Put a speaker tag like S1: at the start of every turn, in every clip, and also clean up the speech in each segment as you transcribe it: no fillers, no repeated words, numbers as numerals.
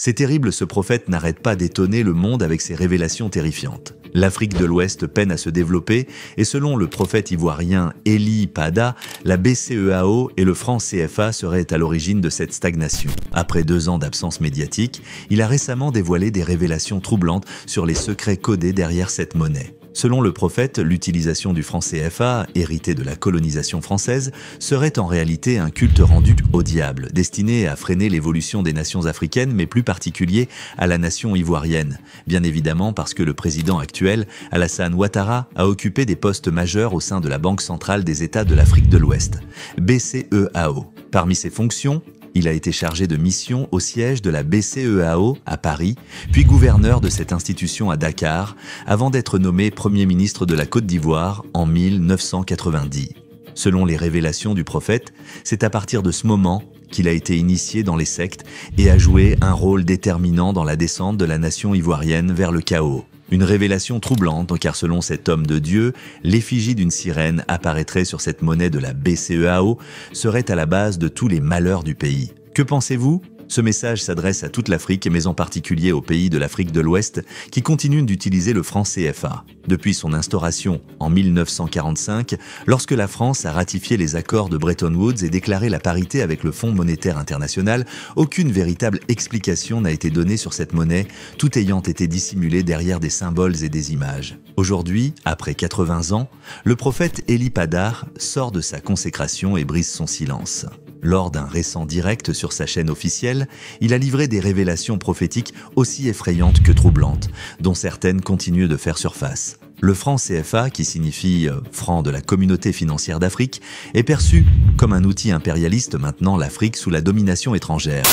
S1: C'est terrible, ce prophète n'arrête pas d'étonner le monde avec ses révélations terrifiantes. L'Afrique de l'Ouest peine à se développer et selon le prophète ivoirien Eli Pada, la BCEAO et le franc CFA seraient à l'origine de cette stagnation. Après 2 ans d'absence médiatique, il a récemment dévoilé des révélations troublantes sur les secrets codés derrière cette monnaie. Selon le prophète, l'utilisation du franc CFA, hérité de la colonisation française, serait en réalité un culte rendu au diable, destiné à freiner l'évolution des nations africaines, mais plus particulier à la nation ivoirienne. Bien évidemment parce que le président actuel, Alassane Ouattara, a occupé des postes majeurs au sein de la Banque centrale des États de l'Afrique de l'Ouest, BCEAO. Parmi ses fonctions, il a été chargé de mission au siège de la BCEAO à Paris, puis gouverneur de cette institution à Dakar, avant d'être nommé Premier ministre de la Côte d'Ivoire en 1990. Selon les révélations du prophète, c'est à partir de ce moment qu'il a été initié dans les sectes et a joué un rôle déterminant dans la descente de la nation ivoirienne vers le chaos. Une révélation troublante car selon cet homme de Dieu, l'effigie d'une sirène apparaîtrait sur cette monnaie de la BCEAO serait à la base de tous les malheurs du pays. Que pensez-vous ? Ce message s'adresse à toute l'Afrique, mais en particulier aux pays de l'Afrique de l'Ouest qui continuent d'utiliser le franc CFA. Depuis son instauration en 1945, lorsque la France a ratifié les accords de Bretton Woods et déclaré la parité avec le Fonds monétaire international, aucune véritable explication n'a été donnée sur cette monnaie, tout ayant été dissimulé derrière des symboles et des images. Aujourd'hui, après 80 ans, le prophète Eli Pada sort de sa consécration et brise son silence. Lors d'un récent direct sur sa chaîne officielle, il a livré des révélations prophétiques aussi effrayantes que troublantes, dont certaines continuent de faire surface. Le franc CFA, qui signifie « franc de la communauté financière d'Afrique », est perçu comme un outil impérialiste maintenant l'Afrique sous la domination étrangère.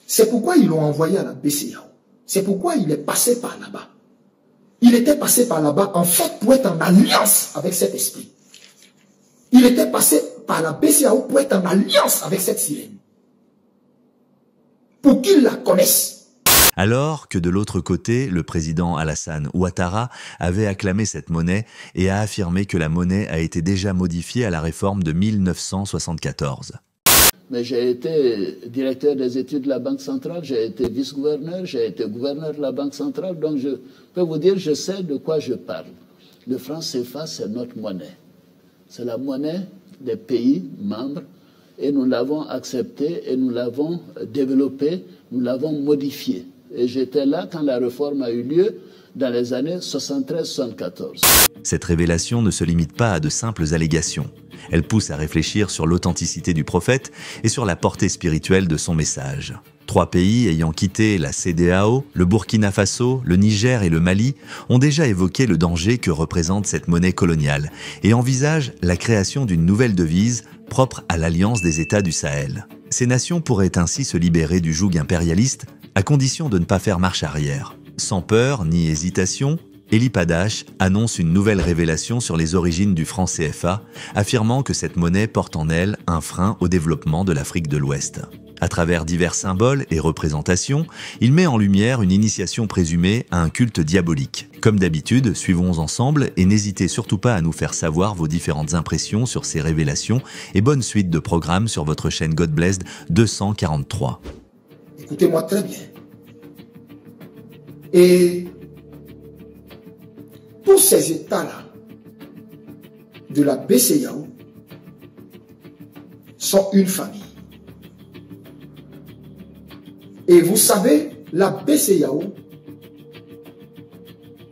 S2: C'est pourquoi ils l'ont envoyé à la BCEAO. C'est pourquoi il est passé par là-bas. Il était passé par là-bas, en fait, pour être en alliance avec cet esprit. Il était passé par la BCEAO pour être en alliance avec cette sirène. Pour qu'ils la connaissent.
S1: Alors que de l'autre côté, le président Alassane Ouattara avait acclamé cette monnaie et a affirmé que la monnaie a été déjà modifiée à la réforme de 1974.
S3: Mais j'ai été directeur des études de la Banque centrale, j'ai été vice-gouverneur, j'ai été gouverneur de la Banque centrale, donc je peux vous dire, je sais de quoi je parle. Le franc CFA, c'est notre monnaie. C'est la monnaie des pays membres et nous l'avons acceptée et nous l'avons développée, nous l'avons modifiée. Et j'étais là quand la réforme a eu lieu dans les années 73-74.
S1: Cette révélation ne se limite pas à de simples allégations. Elle pousse à réfléchir sur l'authenticité du prophète et sur la portée spirituelle de son message. 3 pays ayant quitté la CEDEAO, le Burkina Faso, le Niger et le Mali, ont déjà évoqué le danger que représente cette monnaie coloniale et envisagent la création d'une nouvelle devise propre à l'Alliance des États du Sahel. Ces nations pourraient ainsi se libérer du joug impérialiste à condition de ne pas faire marche arrière. Sans peur ni hésitation, Eli Pada annonce une nouvelle révélation sur les origines du franc CFA, affirmant que cette monnaie porte en elle un frein au développement de l'Afrique de l'Ouest. À travers divers symboles et représentations, il met en lumière une initiation présumée à un culte diabolique. Comme d'habitude, suivons ensemble et n'hésitez surtout pas à nous faire savoir vos différentes impressions sur ces révélations et bonne suite de programmes sur votre chaîne God Blessed 243.
S2: Écoutez-moi très bien. Et tous ces États-là de la BCEAO sont une famille. Et vous savez, la BCEAO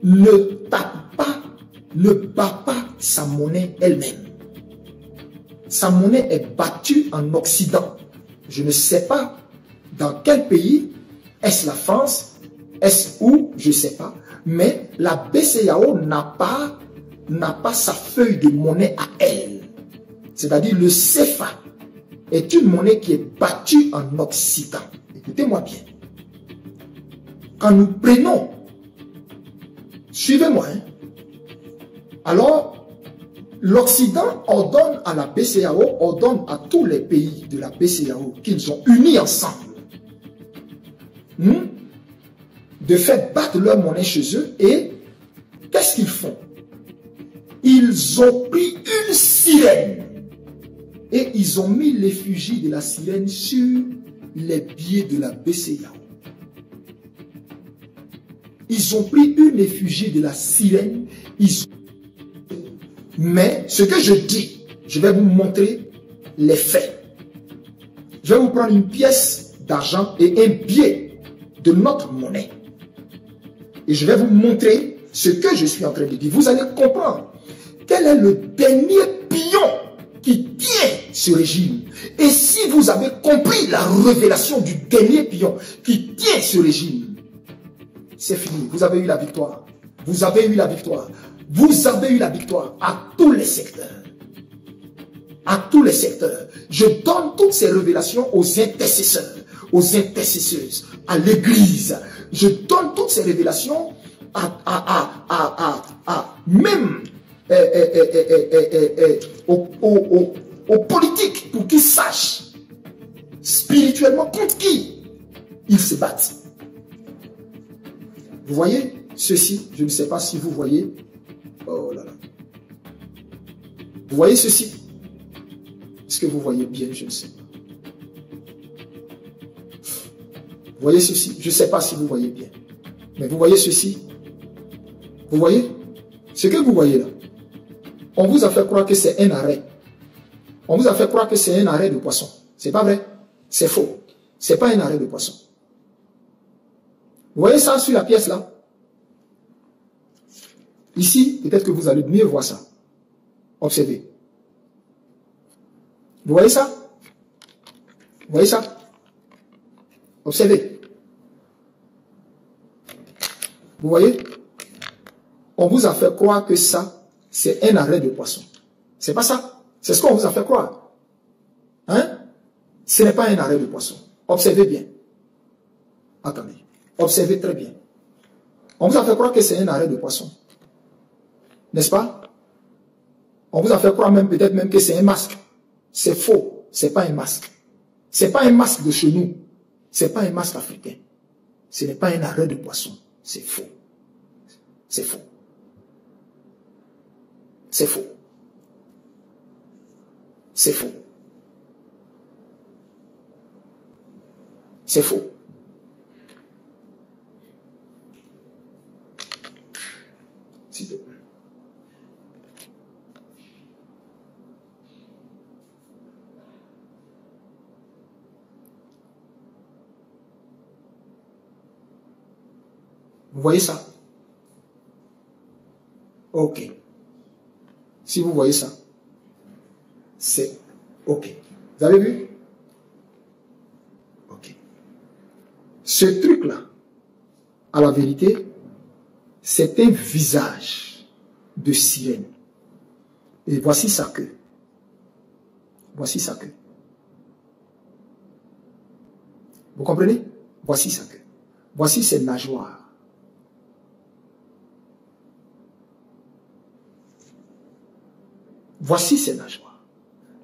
S2: ne bat pas sa monnaie elle-même. Sa monnaie est battue en Occident. Je ne sais pas dans quel pays, est-ce la France, est-ce où, je ne sais pas, mais la BCEAO n'a pas sa feuille de monnaie à elle. C'est-à-dire le CFA est une monnaie qui est battue en Occident. Écoutez-moi bien. Quand nous prenons, suivez-moi, alors l'Occident ordonne à la BCEAO, ordonne à tous les pays de la BCEAO qu'ils sont unis ensemble de faire battre leur monnaie chez eux. Et qu'est-ce qu'ils font? Ils ont pris une sirène et ils ont mis l'effigie de la sirène sur les billets de la BCEAO. Ils ont pris une effigie de la sirène. Mais ce que je dis, je vais vous montrer les faits. Je vais vous prendre une pièce d'argent et un billet de notre monnaie. Et je vais vous montrer ce que je suis en train de dire. Vous allez comprendre quel est le dernier pion qui tient ce régime. Et si vous avez compris la révélation du dernier pion qui tient ce régime, c'est fini. Vous avez eu la victoire. Vous avez eu la victoire. Vous avez eu la victoire à tous les secteurs. À tous les secteurs. Je donne toutes ces révélations aux intercesseurs, aux intercesseuses, à l'église. Je donne toutes ces révélations même aux politiques pour qu'ils sachent spirituellement contre qui ils se battent. Vous voyez ceci? Je ne sais pas si vous voyez. Oh là là. Vous voyez ceci? Est-ce que vous voyez bien? Je ne sais pas. Vous voyez ceci? Je ne sais pas si vous voyez bien. Mais vous voyez ceci? Vous voyez? Ce que vous voyez là, on vous a fait croire que c'est un arrêt. On vous a fait croire que c'est un arrêt de poisson. C'est pas vrai. C'est faux. C'est pas un arrêt de poisson. Vous voyez ça sur la pièce là? Ici, peut-être que vous allez mieux voir ça. Observez. Vous voyez ça? Vous voyez ça? Observez. Vous voyez? On vous a fait croire que ça, c'est un arrêt de poisson. C'est pas ça. C'est ce qu'on vous a fait croire. Hein? Ce n'est pas un arrêt de poisson. Observez bien. Attendez. Observez très bien. On vous a fait croire que c'est un arrêt de poisson. N'est-ce pas? On vous a fait croire même peut-être même que c'est un masque. C'est faux. C'est pas un masque. C'est pas un masque de chez nous. C'est pas un masque africain. Ce n'est pas un arrêt de poisson. C'est faux. C'est faux. C'est faux. C'est faux. C'est faux. S'il te plaît. Vous voyez ça? Ok. Si vous voyez ça, c'est ok. Vous avez vu? Ok. Ce truc-là, à la vérité, c'est un visage de sirène. Et voici sa queue. Voici sa queue. Vous comprenez? Voici sa queue. Voici ses nageoires. Voici ses nageoires.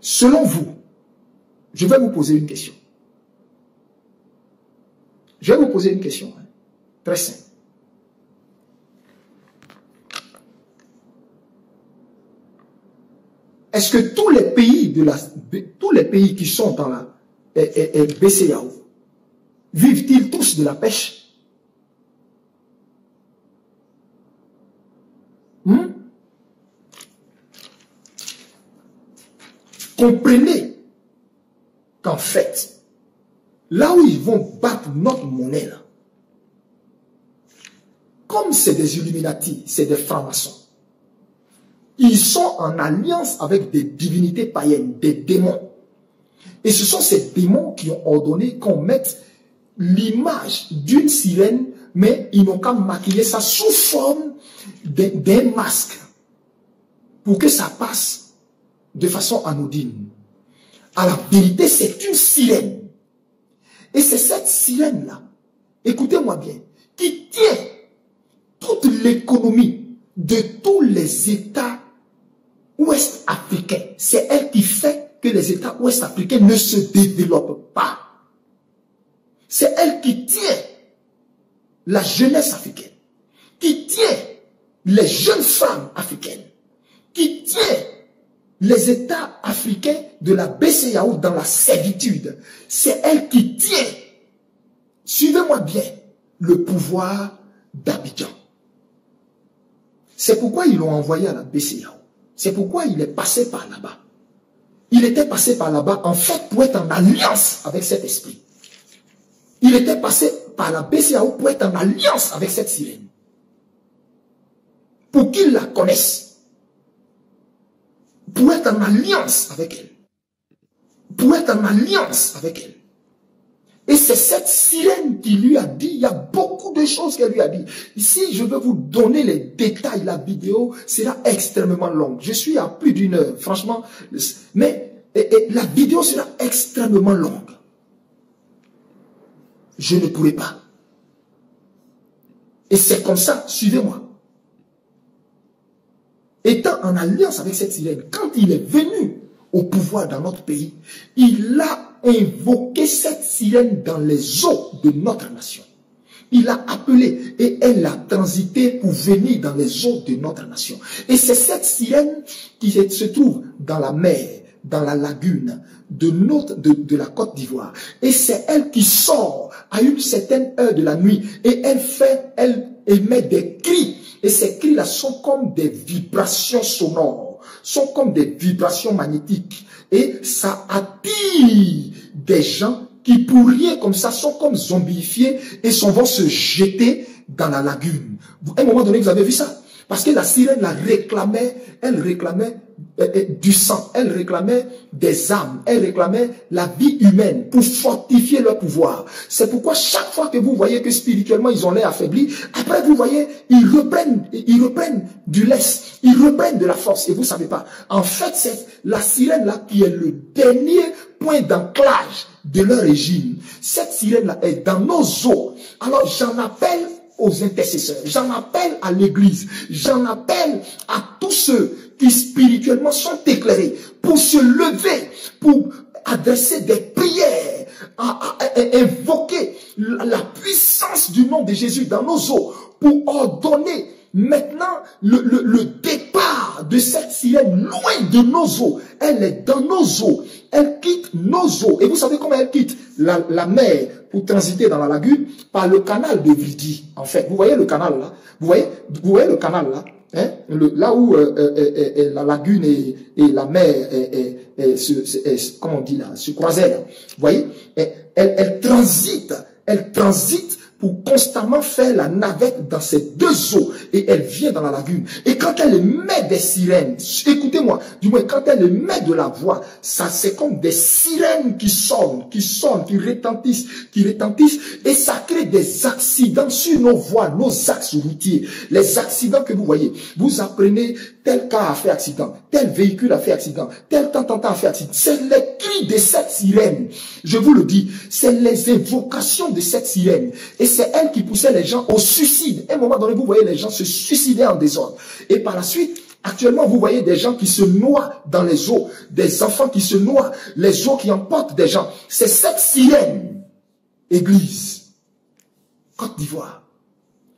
S2: Selon vous, je vais vous poser une question. Je vais vous poser une question, hein, très simple. Est-ce que tous les pays qui sont dans la BCEAO vivent-ils tous de la pêche? Comprenez qu'en fait, là où ils vont battre notre monnaie, là, comme c'est des Illuminati, c'est des francs-maçons, ils sont en alliance avec des divinités païennes, des démons. Et ce sont ces démons qui ont ordonné qu'on mette l'image d'une sirène, mais ils n'ont qu'à maquiller ça sous forme d'un masque pour que ça passe de façon anodine. À la vérité, c'est une sirène. Et c'est cette sirène-là, écoutez-moi bien, qui tient toute l'économie de tous les États ouest-africains. C'est elle qui fait que les États ouest-africains ne se développent pas. C'est elle qui tient la jeunesse africaine, qui tient les jeunes femmes africaines, qui tient les États africains de la BCEAO dans la servitude. C'est elle qui tient, suivez-moi bien, le pouvoir d'Abidjan. C'est pourquoi ils l'ont envoyé à la BCEAO. C'est pourquoi il est passé par là-bas. Il était passé par là-bas, en fait, pour être en alliance avec cet esprit. Il était passé par la BCEAO pour être en alliance avec cette sirène. Pour qu'ils la connaissent. Pour être en alliance avec elle. Pour être en alliance avec elle. Et c'est cette sirène qui lui a dit, il y a beaucoup de choses qu'elle lui a dit. Ici, je veux vous donner les détails, la vidéo sera extrêmement longue. Je suis à plus d'une heure, franchement. Mais la vidéo sera extrêmement longue. Je ne pourrai pas. Et c'est comme ça, suivez-moi. Étant en alliance avec cette sirène, quand il est venu au pouvoir dans notre pays, il a invoqué cette sirène dans les eaux de notre nation. Il l'a appelée et elle a transité pour venir dans les eaux de notre nation. Et c'est cette sirène qui se trouve dans la mer, dans la lagune de la Côte d'Ivoire. Et c'est elle qui sort à une certaine heure de la nuit et elle émet des cris. Et ces cris-là sont comme des vibrations sonores, sont comme des vibrations magnétiques. Et ça attire des gens qui, pour rien comme ça, sont comme zombifiés et vont se jeter dans la lagune. À un moment donné, vous avez vu ça? Parce que la sirène elle réclamait du sang, elle réclamait des âmes, elle réclamait la vie humaine pour fortifier leur pouvoir. C'est pourquoi chaque fois que vous voyez que spirituellement ils ont l'air affaiblis, après vous voyez, ils reprennent du lest, ils reprennent de la force. Et vous savez pas, en fait c'est la sirène là qui est le dernier point d'ancrage de leur régime. Cette sirène là est dans nos eaux. Alors j'en appelle aux intercesseurs, j'en appelle à l'église, j'en appelle à tous ceux qui spirituellement sont éclairés pour se lever, pour adresser des prières, à invoquer la puissance du nom de Jésus dans nos eaux, pour ordonner maintenant le départ de cette sirène loin de nos eaux. Elle est dans nos eaux, elle quitte nos eaux. Et vous savez comment elle quitte la mer pour transiter dans la lagune? Par le canal de Vidi. En fait, vous voyez le canal là? Vous voyez le canal là? Hein? Là où la lagune et la mer comment on dit là, se croisaient là. Vous voyez? Elle transite pour constamment faire la navette dans ces deux eaux. Et elle vient dans la lagune. Et quand elle met des sirènes, écoutez-moi, du moins quand elle met de la voix, ça c'est comme des sirènes qui sonnent, qui retentissent, et ça crée des accidents sur nos voies, nos axes routiers. Les accidents que vous voyez, vous apprenez tel car a fait accident, tel véhicule a fait accident, tel tant a fait accident. C'est les cris de cette sirène. Je vous le dis, c'est les invocations de cette sirène. Et c'est elle qui poussait les gens au suicide. À un moment donné, vous voyez les gens se suicider en désordre. Et par la suite, actuellement, vous voyez des gens qui se noient dans les eaux, des enfants qui se noient, les eaux qui emportent des gens. C'est cette sirène, Église, Côte d'Ivoire.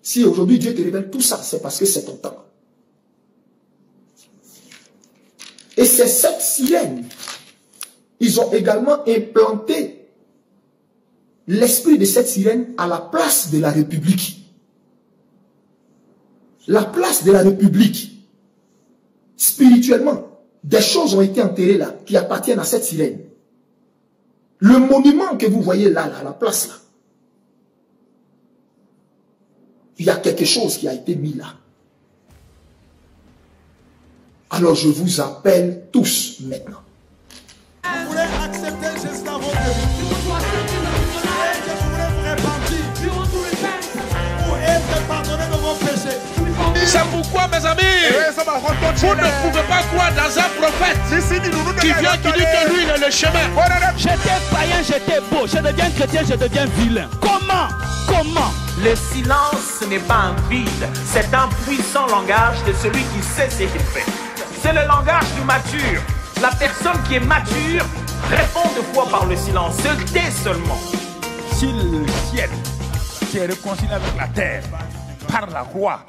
S2: Si aujourd'hui Dieu te révèle tout ça, c'est parce que c'est ton temps. Et c'est cette sirène. Ils ont également implanté l'esprit de cette sirène à la place de la République. La place de la République. Spirituellement, des choses ont été enterrées là, qui appartiennent à cette sirène. Le monument que vous voyez là, la place là, il y a quelque chose qui a été mis là. Alors je vous appelle tous maintenant.
S4: Vous voulez accepter juste avant que je voudrais vous repentir pour être pardonné de vos péchés.
S5: C'est pourquoi, mes amis, vous ne pouvez pas croire dans un prophète qui vient, qui dit que lui, il est le chemin.
S6: J'étais païen, j'étais beau. Je deviens chrétien, je deviens vilain. Comment?
S7: Le silence, ce n'est pas un vide, c'est un puissant langage de celui qui sait ce qu'il fait. C'est le langage du mature. La personne qui est mature répond de foi par le silence, se tait seulement.
S8: Si le ciel s'est réconcilié avec la terre par la croix,